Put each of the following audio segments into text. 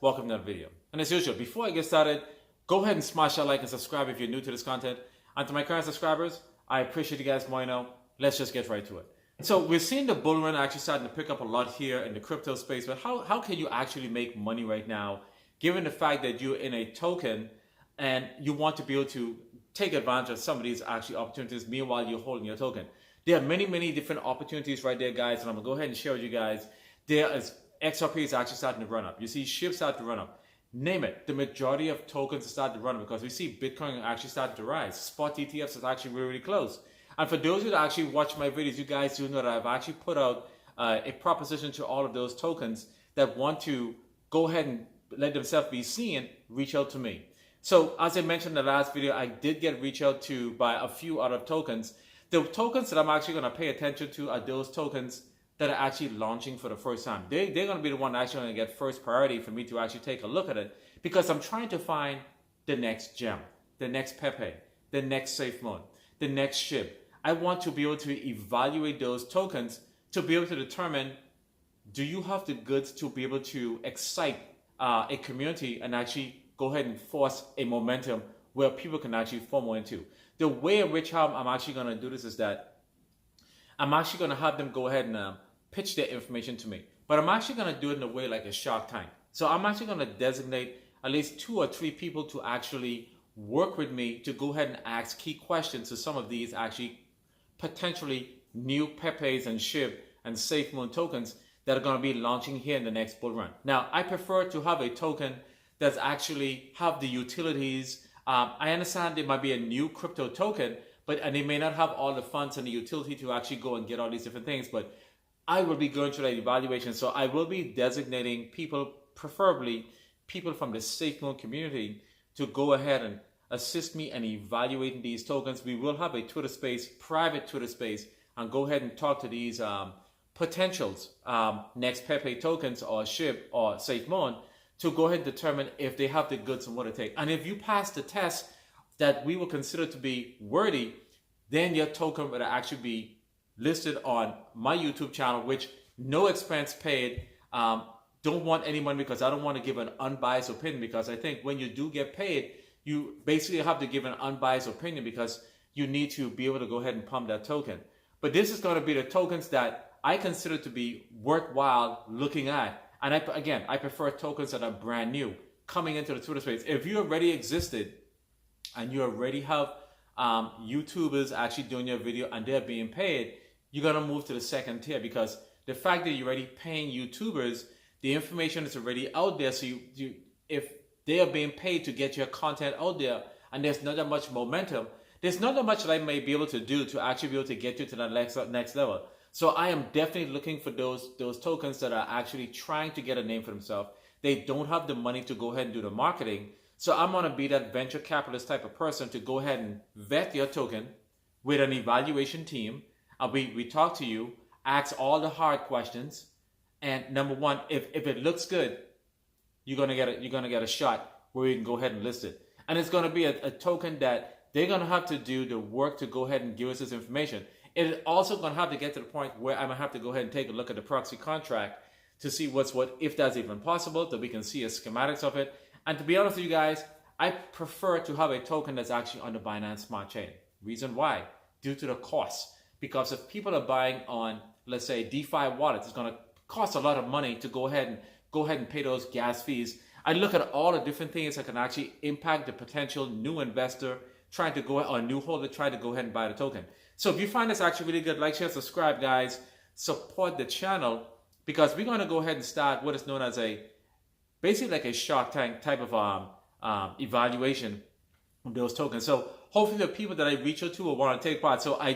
welcome to that video. And as usual, before I get started, go ahead and smash that like and subscribe if you're new to this content. And to my current subscribers, I appreciate you guys more now. Let's just get right to it. So we're seeing the bull run actually starting to pick up a lot here in the crypto space, but how can you actually make money right now, given the fact that you're in a token and you want to be able to take advantage of some of these actually opportunities, meanwhile you're holding your token? There are many different opportunities right there, guys, and I'm gonna go ahead and share with you guys. There is XRP is actually starting to run up. You see SHIB start to run up. Name it, the majority of tokens are starting to run up because we see Bitcoin actually starting to rise. Spot ETFs is actually really close. And for those of you that actually watch my videos, you guys do know that I've actually put out a proposition to all of those tokens that want to go ahead and let themselves be seen, reach out to me. So as I mentioned in the last video, I did get reached out to by a few other tokens. The tokens that I'm actually going to pay attention to are those tokens that are actually launching for the first time. They're going to be the one actually going to get first priority for me to actually take a look at it, because I'm trying to find the next gem, the next Pepe, the next SafeMoon, the next SHIB. I want to be able to evaluate those tokens to be able to determine, do you have the goods to be able to excite a community and actually go ahead and force a momentum where people can actually FOMO into. The way in which I'm actually going to do this is that I'm actually going to have them go ahead and pitch their information to me. But I'm actually going to do it in a way like a Shark Tank. So I'm actually going to designate at least 2 or 3 people to actually work with me to go ahead and ask key questions to some of these actually potentially new Pepes and SHIB and SafeMoon tokens that are going to be launching here in the next bull run. Now, I prefer to have a token that's actually have the utilities. I understand there might be a new crypto token, and they may not have all the funds and the utility to actually go and get all these different things, but I will be going through that evaluation. So I will be designating people, preferably people from the SafeMoon community, to go ahead and assist me in evaluating these tokens. We will have a Twitter space, private Twitter space, and go ahead and talk to these potentials, next Pepe tokens or SHIB or SafeMoon, to go ahead and determine if they have the goods and what it takes. And if you pass the test that we will consider to be worthy, then your token will actually be listed on my YouTube channel, which no expense paid. Don't want any money because I don't want to give an unbiased opinion, because I think when you do get paid, you basically have to give an unbiased opinion because you need to be able to go ahead and pump that token. But this is going to be the tokens that I consider to be worthwhile looking at. And I prefer tokens that are brand new coming into the Twitter space. If you already existed and you already have YouTubers actually doing your video and they're being paid, you're going to move to the second tier, because the fact that you're already paying YouTubers, the information is already out there. So if they are being paid to get your content out there and there's not that much momentum, there's not that much that I may be able to do to actually be able to get you to that next level. So I am definitely looking for those tokens that are actually trying to get a name for themselves. They don't have the money to go ahead and do the marketing. So I'm going to be that venture capitalist type of person to go ahead and vet your token with an evaluation team. And we talk to you, ask all the hard questions. And number one, if it looks good, you're gonna get a shot where you can go ahead and list it. And it's gonna be a token that they're gonna have to do the work to go ahead and give us this information. It is also gonna have to get to the point where I'm gonna have to go ahead and take a look at the proxy contract to see what's what, if that's even possible, that we can see a schematics of it. And to be honest with you guys, I prefer to have a token that's actually on the Binance Smart Chain. Reason why? Due to the cost. Because if people are buying on, let's say, DeFi wallets, it's gonna cost a lot of money to go ahead and pay those gas fees. I look at all the different things that can actually impact the potential new investor trying to go, or a new holder trying to go ahead and buy the token. So if you find this actually really good, like, share, subscribe, guys. Support the channel, because we're going to go ahead and start what is known as basically like a Shark Tank type of evaluation of those tokens. So hopefully the people that I reach out to will want to take part. So I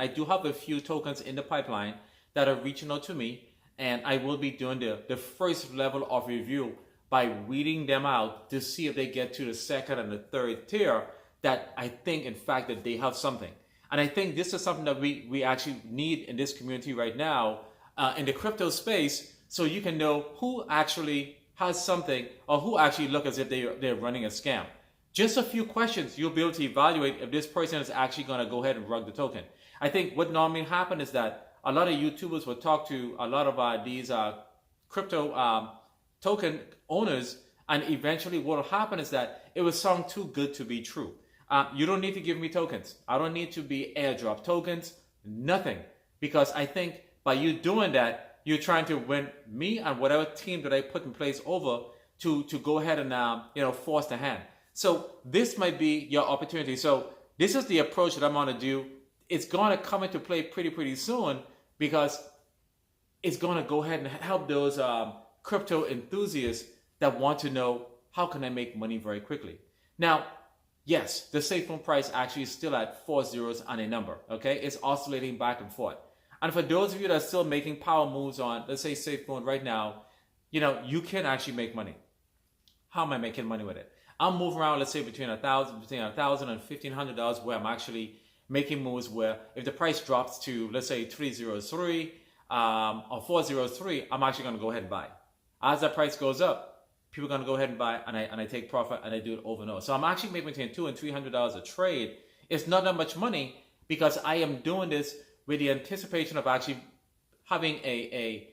do have a few tokens in the pipeline that are reaching out to me, and I will be doing the first level of review by weeding them out to see if they get to the second and the third tier, that I think in fact that they have something. And I think this is something that we actually need in this community right now, in the crypto space, so you can know who actually has something or who actually look as if they're running a scam. Just a few questions, you'll be able to evaluate if this person is actually going to go ahead and rug the token. I think what normally happens is that a lot of YouTubers will talk to a lot of these crypto token owners And eventually what will happen is that it will sound too good to be true. You don't need to give me tokens. I don't need to be airdrop tokens, nothing. Because I think by you doing that, you're trying to win me and whatever team that I put in place over to go ahead and force the hand. So this might be your opportunity. So this is the approach that I'm going to do. It's going to come into play pretty soon because it's going to go ahead and help those crypto enthusiasts that want to know how can I make money very quickly. Now, yes, the SafeMoon price actually is still at 4 zeros on a number. Okay, it's oscillating back and forth. And for those of you that are still making power moves on, let's say SafeMoon right now, you can actually make money. How am I making money with it? I'm moving around, let's say between $1,000 and $1,500, where I'm actually making moves where if the price drops to, let's say 303 or 403, I'm actually going to go ahead and buy. As that price goes up, people are going to go ahead and buy, and I take profit and I do it over and over. So I'm actually making between $200 and $300 a trade. It's not that much money because I am doing this with the anticipation of actually having a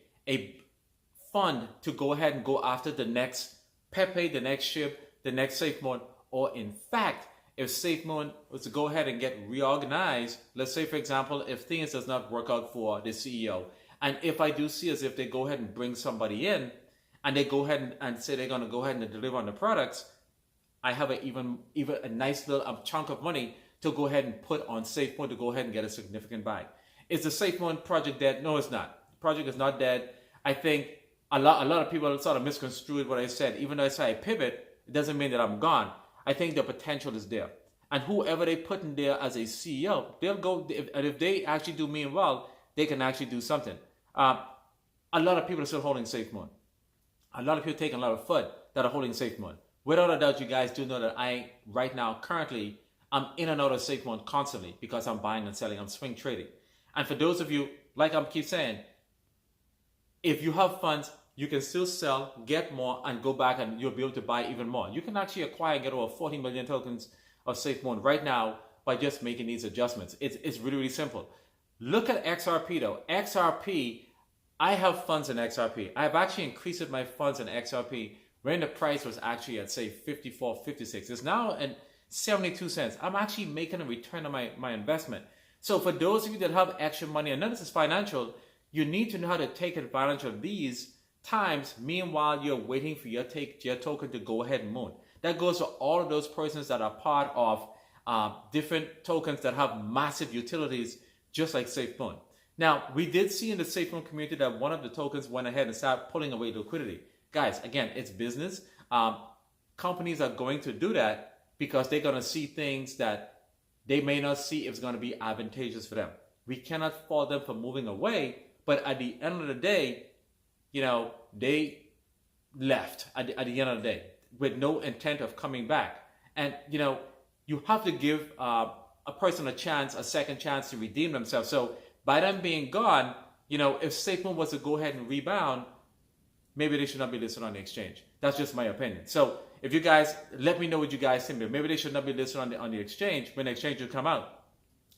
fund to go ahead and go after the next Pepe, the next ship, the next SafeMoon, or in fact, if SafeMoon was to go ahead and get reorganized, let's say, for example, if things does not work out for the CEO, and if I do see as if they go ahead and bring somebody in, and they go ahead and say they're going to go ahead and deliver on the products, I have even a nice little chunk of money to go ahead and put on SafeMoon to go ahead and get a significant buy. Is the SafeMoon project dead? No, it's not. The project is not dead. I think a lot of people sort of misconstrued what I said. Even though I say I pivot, it doesn't mean that I'm gone. I think the potential is there. And whoever they put in there as a CEO, they'll go, if they actually do me well, they can actually do something. A lot of people are still holding SafeMoon. A lot of people taking a lot of FUD that are holding SafeMoon. Without a doubt, you guys do know that right now, currently, I'm in and out of SafeMoon constantly because I'm buying and selling. I'm swing trading. And for those of you, like I keep saying, if you have funds, you can still sell, get more, and go back and you'll be able to buy even more. You can actually acquire and get over 40 million tokens of SafeMoon right now by just making these adjustments. It's really simple. Look at XRP though. XRP, I have funds in XRP. I have actually increased my funds in XRP when the price was actually at say 54, 56. It's now at 72 cents. I'm actually making a return on my investment. So for those of you that have extra money, and none of this is financial, you need to know how to take advantage of these times. Meanwhile, you're waiting for your token to go ahead and move. That goes for all of those persons that are part of different tokens that have massive utilities, just like SafeMoon. Now, we did see in the SafeMoon community that one of the tokens went ahead and started pulling away liquidity. Guys, again, it's business. Companies are going to do that because they're going to see things that they may not see if it's going to be advantageous for them. We cannot fault them for moving away, but at the end of the day, they left at the end of the day with no intent of coming back. And, you have to give a person a second chance to redeem themselves. So by them being gone, if SafeMoon was to go ahead and rebound, maybe they should not be listed on the exchange. That's just my opinion. So if you guys, let me know what you guys think. Maybe they should not be listed on the exchange when the exchange will come out.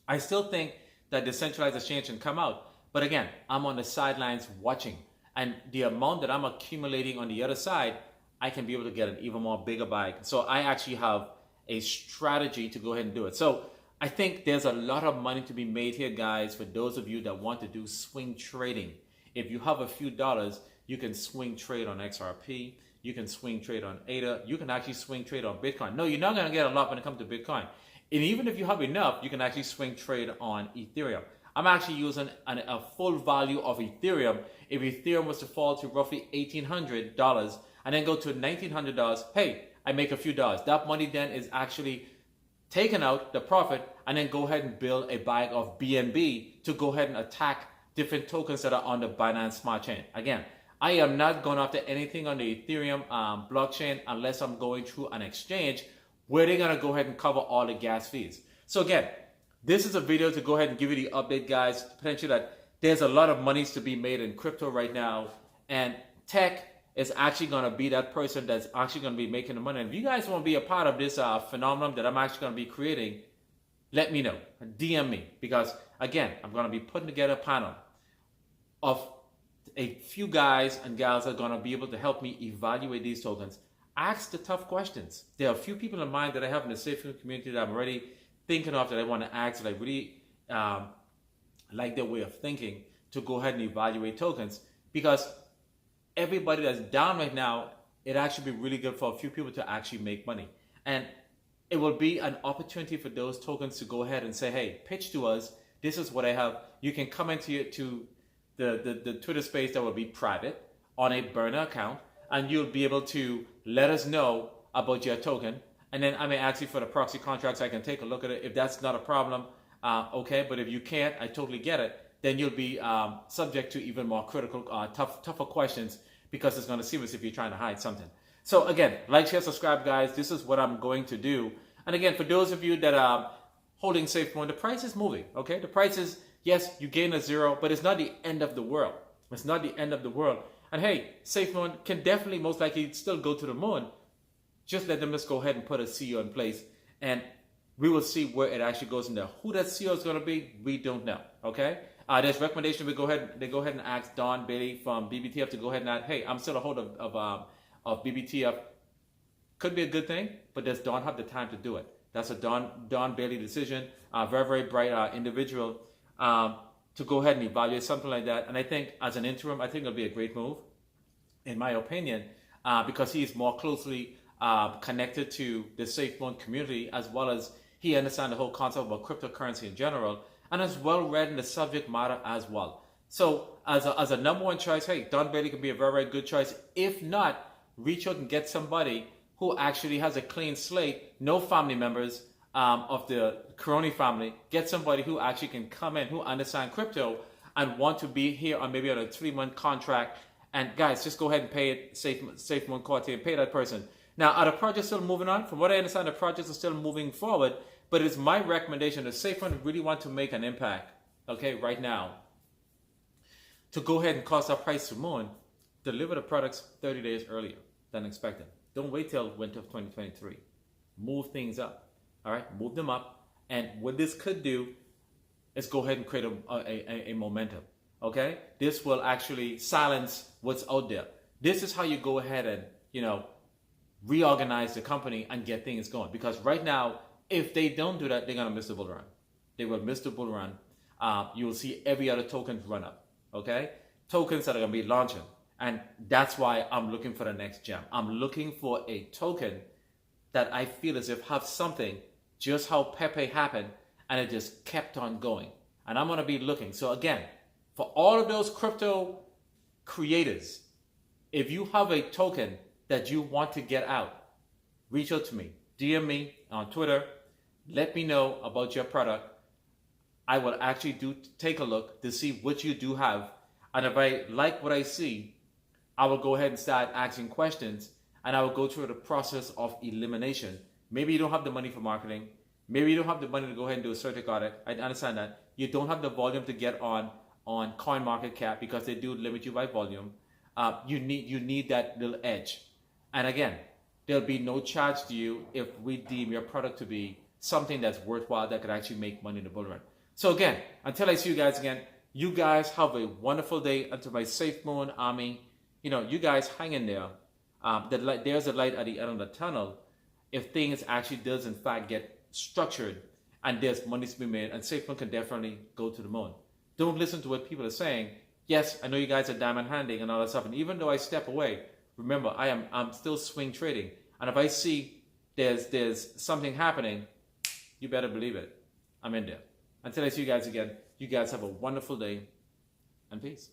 I still think that decentralized exchange can come out. But again, I'm on the sidelines watching. And the amount that I'm accumulating on the other side, I can be able to get an even more bigger buy. So I actually have a strategy to go ahead and do it. So I think there's a lot of money to be made here, guys, for those of you that want to do swing trading. If you have a few dollars, you can swing trade on XRP. You can swing trade on ADA. You can actually swing trade on Bitcoin. No, you're not going to get a lot when it comes to Bitcoin. And even if you have enough, you can actually swing trade on Ethereum. I'm actually using a full value of Ethereum. If Ethereum was to fall to roughly $1,800 and then go to $1,900, hey, I make a few dollars. That money then is actually taken out, the profit, and then go ahead and build a bag of BNB to go ahead and attack different tokens that are on the Binance Smart Chain. Again, I am not going after anything on the Ethereum blockchain unless I'm going through an exchange where they're going to go ahead and cover all the gas fees. So again, this is a video to go ahead and give you the update, guys. Potentially that there's a lot of monies to be made in crypto right now, and tech is actually going to be that person that's actually going to be making the money. And if you guys want to be a part of this phenomenon that I'm actually going to be creating, let me know. DM me, because again, I'm going to be putting together a panel of a few guys and gals that are going to be able to help me evaluate these tokens. ask the tough questions. There are a few people in mind that I have in the SafeMoon community that I'm already thinking of that I want to ask, that I really like their way of thinking, to go ahead and evaluate tokens, because everybody that's down right now, it actually be really good for a few people to actually make money. And it will be an opportunity for those tokens to go ahead and say, hey, pitch to us. This is what I have. You can come into the Twitter space that will be private on a burner account, and you'll be able to let us know about your token. And then I may ask you for the proxy contracts. I can take a look at it. If that's not a problem, okay. But if you can't, I totally get it. Then you'll be subject to even more critical, tougher questions, because it's going to seem as if you're trying to hide something. So again, like, share, subscribe, guys. This is what I'm going to do. And again, for those of you that are holding SafeMoon, the price is moving, okay? The price is, yes, you gain a zero, but it's not the end of the world. It's not the end of the world. And hey, SafeMoon can definitely most likely still go to the moon. Just let them just go ahead and put a CEO in place, and we will see where it actually goes in there. Who that CEO is going to be, we don't know, okay? There's recommendation. They go ahead and ask Don Bailey from BBTF to go ahead and add, hey, I'm still a holder of BBTF. Could be a good thing, but does Don have the time to do it? That's a Don Bailey decision. Very, very bright individual to go ahead and evaluate something like that. And I think as an interim, I think it'll be a great move, in my opinion, because he's more closely connected to the SafeMoon community, as well as he understands the whole concept about cryptocurrency in general, and is well read in the subject matter as well. So as a number one choice, hey, Don Bailey could be a very, very good choice. If not, reach out and get somebody who actually has a clean slate, no family members of the Caroni family. Get somebody who actually can come in, who understand crypto and want to be here on maybe on a 3-month contract. And guys, just go ahead and pay it, SafeMoon Quarter, and pay that person. Now, are the projects still moving on? From what I understand, the projects are still moving forward, but it's my recommendation that SafeMoon really want to make an impact, okay, right now, to go ahead and cause our price to moon, deliver the products 30 days earlier than expected. Don't wait till winter of 2023. Move things up, all right? Move them up. And what this could do is go ahead and create a momentum, okay? This will actually silence what's out there. This is how you go ahead and, reorganize the company and get things going. Because right now, if they don't do that, they're going to miss the bull run. They will miss the bull run. You will see every other token run up, okay? Tokens that are going to be launching. And that's why I'm looking for the next gem. I'm looking for a token that I feel as if have something, just how Pepe happened, and it just kept on going. And I'm going to be looking. So again, for all of those crypto creators, if you have a token that you want to get out, reach out to me. DM me on Twitter. Let me know about your product. I will actually take a look to see what you do have. And if I like what I see, I will go ahead and start asking questions, and I will go through the process of elimination. Maybe you don't have the money for marketing. Maybe you don't have the money to go ahead and do a certificate audit. I understand that. You don't have the volume to get on MarketCap because they do limit you by volume. You need that little edge. And again, there'll be no charge to you if we deem your product to be something that's worthwhile, that could actually make money in the bull run. So again, until I see you guys again, you guys have a wonderful day. Until my SafeMoon army, you guys hang in there. There's a light at the end of the tunnel. If things actually does in fact get structured and there's money to be made, and SafeMoon can definitely go to the moon. Don't listen to what people are saying. Yes, I know you guys are diamond handing and all that stuff. And even though I step away, remember, I'm still swing trading. And if I see there's something happening, you better believe it. I'm in there. Until I see you guys again, you guys have a wonderful day, and peace.